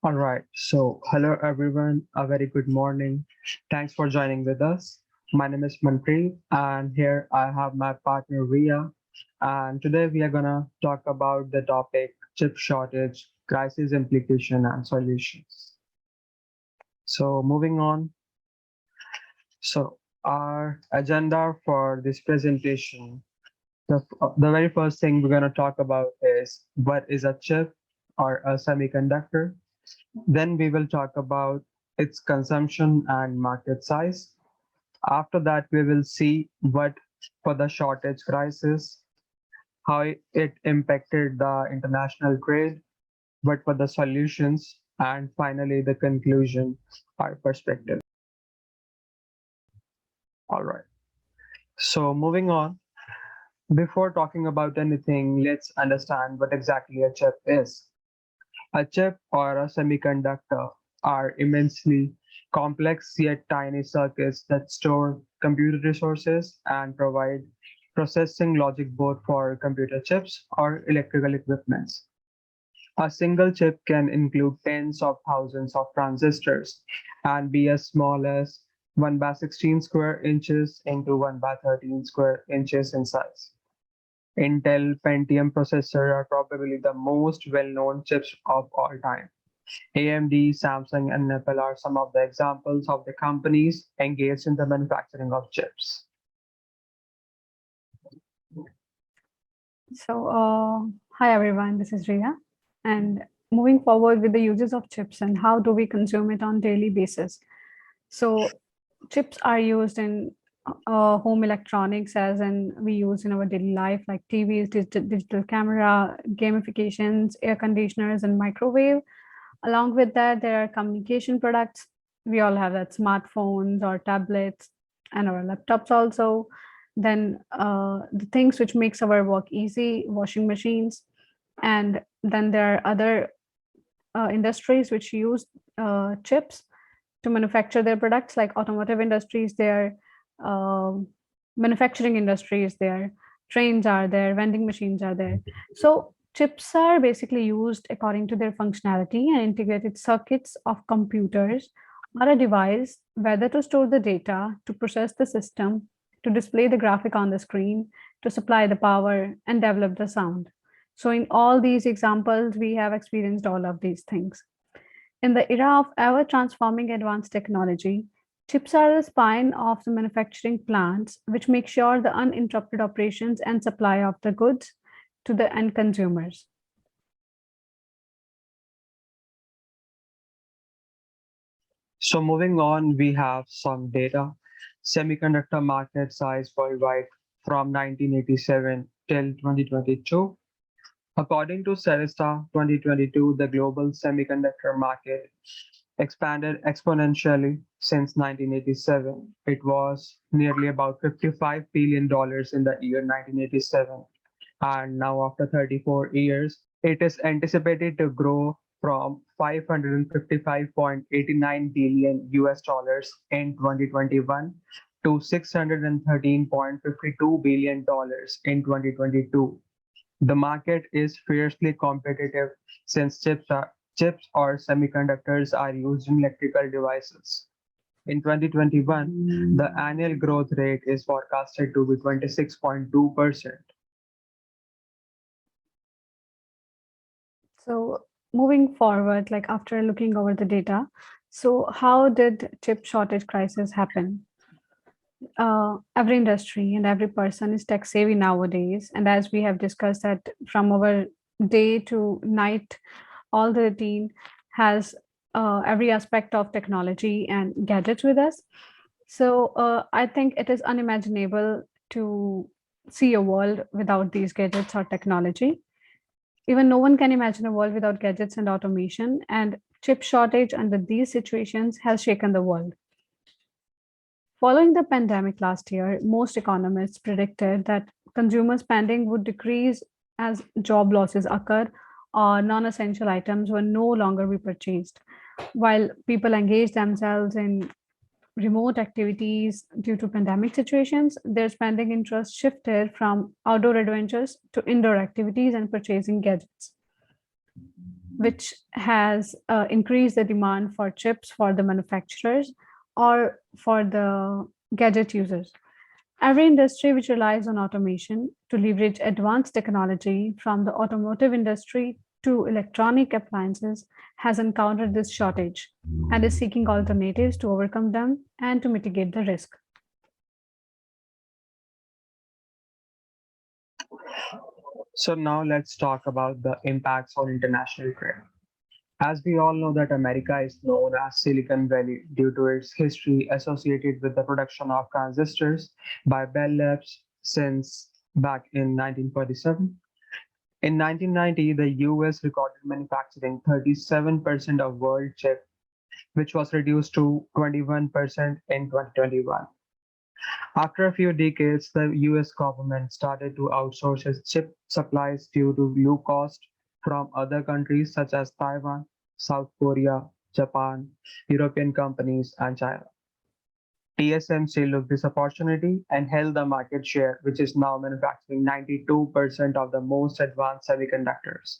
All right. So, hello everyone. A very good morning. Thanks for joining with us. My name is Manpreet, and here I have my partner Riya. And today we are gonna talk about the topic chip shortage, crisis implication, and solutions. So, moving on. So, our agenda for this presentation, the very first thing we're gonna talk about is what is a chip or a semiconductor. Then we will talk about its consumption and market size. After that, we will see what for the shortage crisis, how it impacted the international trade, what were the solutions, and finally the conclusion, our perspective. All right. So moving on, before talking about anything, let's understand what exactly a chip is. A chip or a semiconductor are immensely complex yet tiny circuits that store computer resources and provide processing logic both for computer chips or electrical equipments. A single chip can include tens of thousands of transistors and be as small as 1 by 16 square inches into 1 by 13 square inches in size. Intel Pentium processors are probably the most well-known chips of all time. AMD, Samsung, and Apple are some of the examples of the companies engaged in the manufacturing of chips. Hi everyone, this is Riya. And moving forward with the uses of chips and how do we consume it on daily basis. So, chips are used in home electronics as in we use in our daily life like TVs, digital camera, gamifications, air conditioners, and microwave. Along with that, there are communication products. We all have that smartphones or tablets and our laptops also. Then the things which makes our work easy, washing machines, and then there are other industries which use chips to manufacture their products, like automotive industries. There, manufacturing industries there, trains are there, vending machines are there. So chips are basically used according to their functionality and integrated circuits of computers or a device, whether to store the data, to process the system, to display the graphic on the screen, to supply the power, and develop the sound. So, in all these examples, we have experienced all of these things. In the era of ever transforming advanced technology, chips are the spine of the manufacturing plants, which make sure the uninterrupted operations and supply of the goods to the end consumers. So moving on, we have some data. Semiconductor market size worldwide from 1987 till 2022. According to Sarista 2022, the global semiconductor market expanded exponentially since 1987. It was nearly about $55 billion in the year 1987. And now, after 34 years, it is anticipated to grow from 555.89 billion US dollars in 2021 to 613.52 billion dollars in 2022. The market is fiercely competitive since chips or semiconductors are used in electrical devices. In 2021, the annual growth rate is forecasted to be 26.2%. So, moving forward, like after looking over the data, so how did chip shortage crisis happen? Every industry and every person is tech savvy nowadays, and as we have discussed that from our day to night, all the routine has every aspect of technology and gadgets with us. So I think it is unimaginable to see a world without these gadgets or technology. Even no one can imagine a world without gadgets and automation, and chip shortage under these situations has shaken the world. Following the pandemic last year, most economists predicted that consumer spending would decrease as job losses occur or non-essential items were no longer be purchased. While people engaged themselves in remote activities due to pandemic situations, their spending interest shifted from outdoor adventures to indoor activities and purchasing gadgets. which has increased the demand for chips for the manufacturers or for the gadget users. Every industry which relies on automation to leverage advanced technology, from the automotive industry to electronic appliances, has encountered this shortage and is seeking alternatives to overcome them and to mitigate the risk. So now let's talk about the impacts on international trade. As we all know that America is known as Silicon Valley due to its history associated with the production of transistors by Bell Labs since back in 1947. In 1990, the US recorded manufacturing 37% of world chip, which was reduced to 21% in 2021. After a few decades, the US government started to outsource its chip supplies due to low cost from other countries such as Taiwan, South Korea, Japan, European companies, and China. TSMC looked this opportunity and held the market share, which is now manufacturing 92% of the most advanced semiconductors.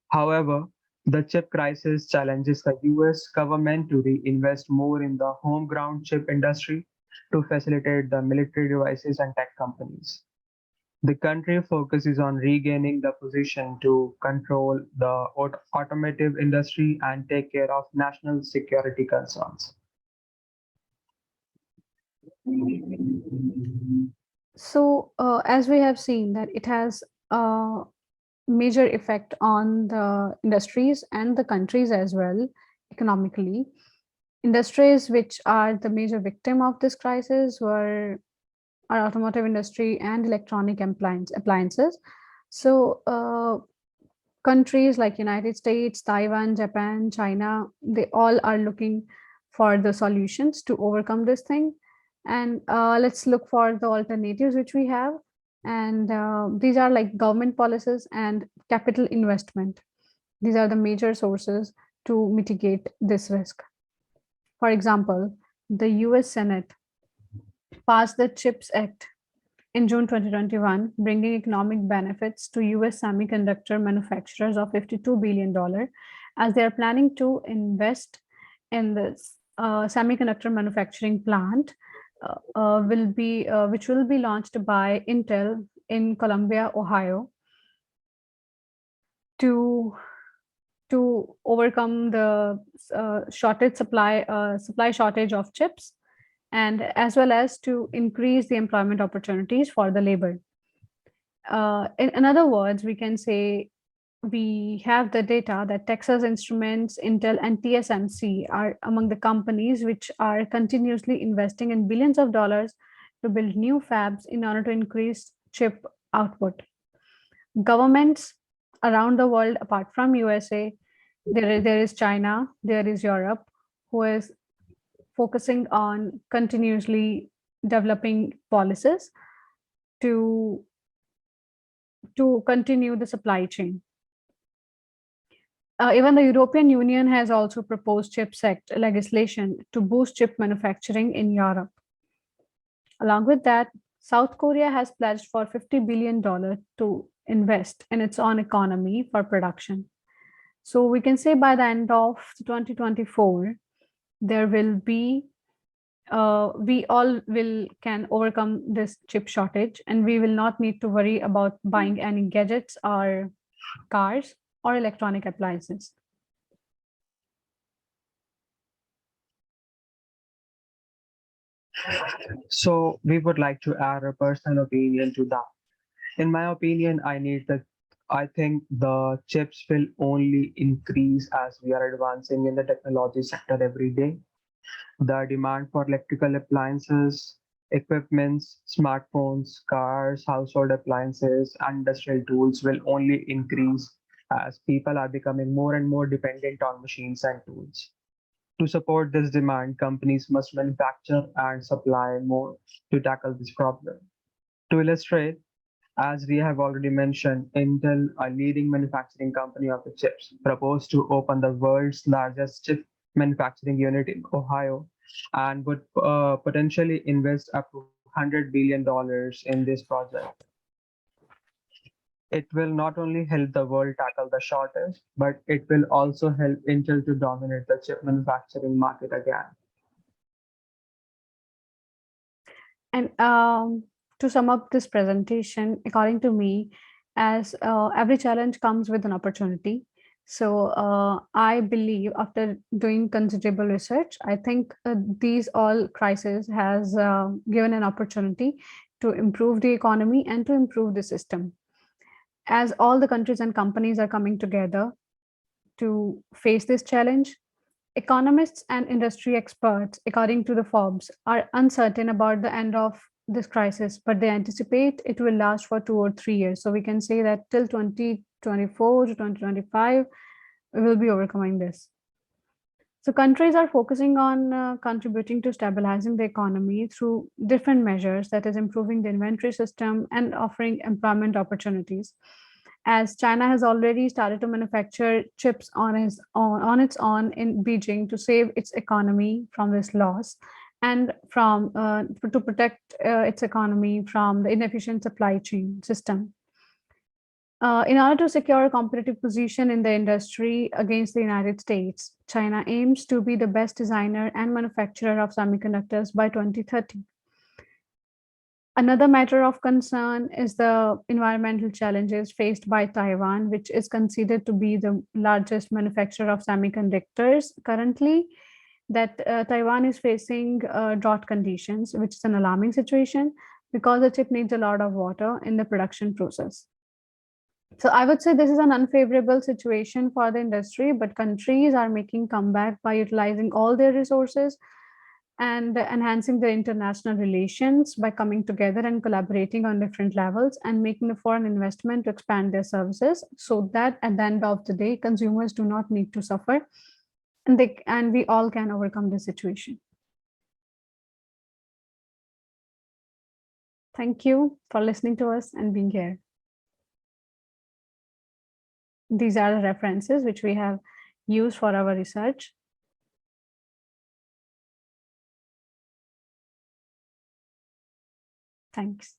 However, the chip crisis challenges the US government to reinvest more in the homegrown chip industry to facilitate the military devices and tech companies. The country focuses on regaining the position to control the automotive industry and take care of national security concerns. So, as we have seen, that it has a major effect on the industries and the countries as well economically. Industries which are the major victim of this crisis were our automotive industry and electronic appliances. So, countries like United States, Taiwan, Japan, China, they all are looking for the solutions to overcome this thing. And let's look for the alternatives which we have. And these are like government policies and capital investment. These are the major sources to mitigate this risk. For example, the US Senate passed the CHIPS Act in June 2021, bringing economic benefits to US semiconductor manufacturers of $52 billion, as they are planning to invest in this semiconductor manufacturing plant which will be launched by Intel in Columbia, Ohio, to overcome the supply shortage of chips, and as well as to increase the employment opportunities for the labor. In other words, we can say we have the data that Texas Instruments, Intel, and TSMC are among the companies which are continuously investing in billions of dollars to build new fabs in order to increase chip output. Governments around the world, apart from USA, there is China, there is Europe, who is focusing on continuously developing policies to continue the supply chain. Even the European Union has also proposed CHIPS Act legislation to boost chip manufacturing in Europe. Along with that, South Korea has pledged for $50 billion to invest in its own economy for production. So we can say by the end of 2024, there will be we all will can overcome this chip shortage, and we will not need to worry about buying any gadgets or cars or electronic appliances. So we would like to add a personal opinion to that. In my opinion, I think the chips will only increase as we are advancing in the technology sector every day. The demand for electrical appliances, equipments, smartphones, cars, household appliances, and industrial tools will only increase as people are becoming more and more dependent on machines and tools. To support this demand, companies must manufacture and supply more to tackle this problem. To illustrate, as we have already mentioned, Intel, a leading manufacturing company of the chips, proposed to open the world's largest chip manufacturing unit in Ohio and would potentially invest up to $100 billion in this project. It will not only help the world tackle the shortage, but it will also help Intel to dominate the chip manufacturing market again. And to sum up this presentation, according to me, as every challenge comes with an opportunity. So I believe after doing considerable research, I think these all crises has given an opportunity to improve the economy and to improve the system. As all the countries and companies are coming together to face this challenge, economists and industry experts, according to the Forbes, are uncertain about the end of this crisis, but they anticipate it will last for 2 or 3 years. So we can say that till 2024 to 2025, we will be overcoming this. So countries are focusing on contributing to stabilizing the economy through different measures, that is improving the inventory system and offering employment opportunities. As China has already started to manufacture chips on its own in Beijing to save its economy from this loss and from to protect its economy from the inefficient supply chain system. In order to secure a competitive position in the industry against the United States, China aims to be the best designer and manufacturer of semiconductors by 2030. Another matter of concern is the environmental challenges faced by Taiwan, which is considered to be the largest manufacturer of semiconductors currently. That Taiwan is facing drought conditions, which is an alarming situation because the chip needs a lot of water in the production process. So I would say this is an unfavorable situation for the industry, but countries are making comeback by utilizing all their resources and enhancing their international relations by coming together and collaborating on different levels and making a foreign investment to expand their services so that at the end of the day consumers do not need to suffer and we all can overcome this situation. Thank you for listening to us and being here. These are the references which we have used for our research. Thanks.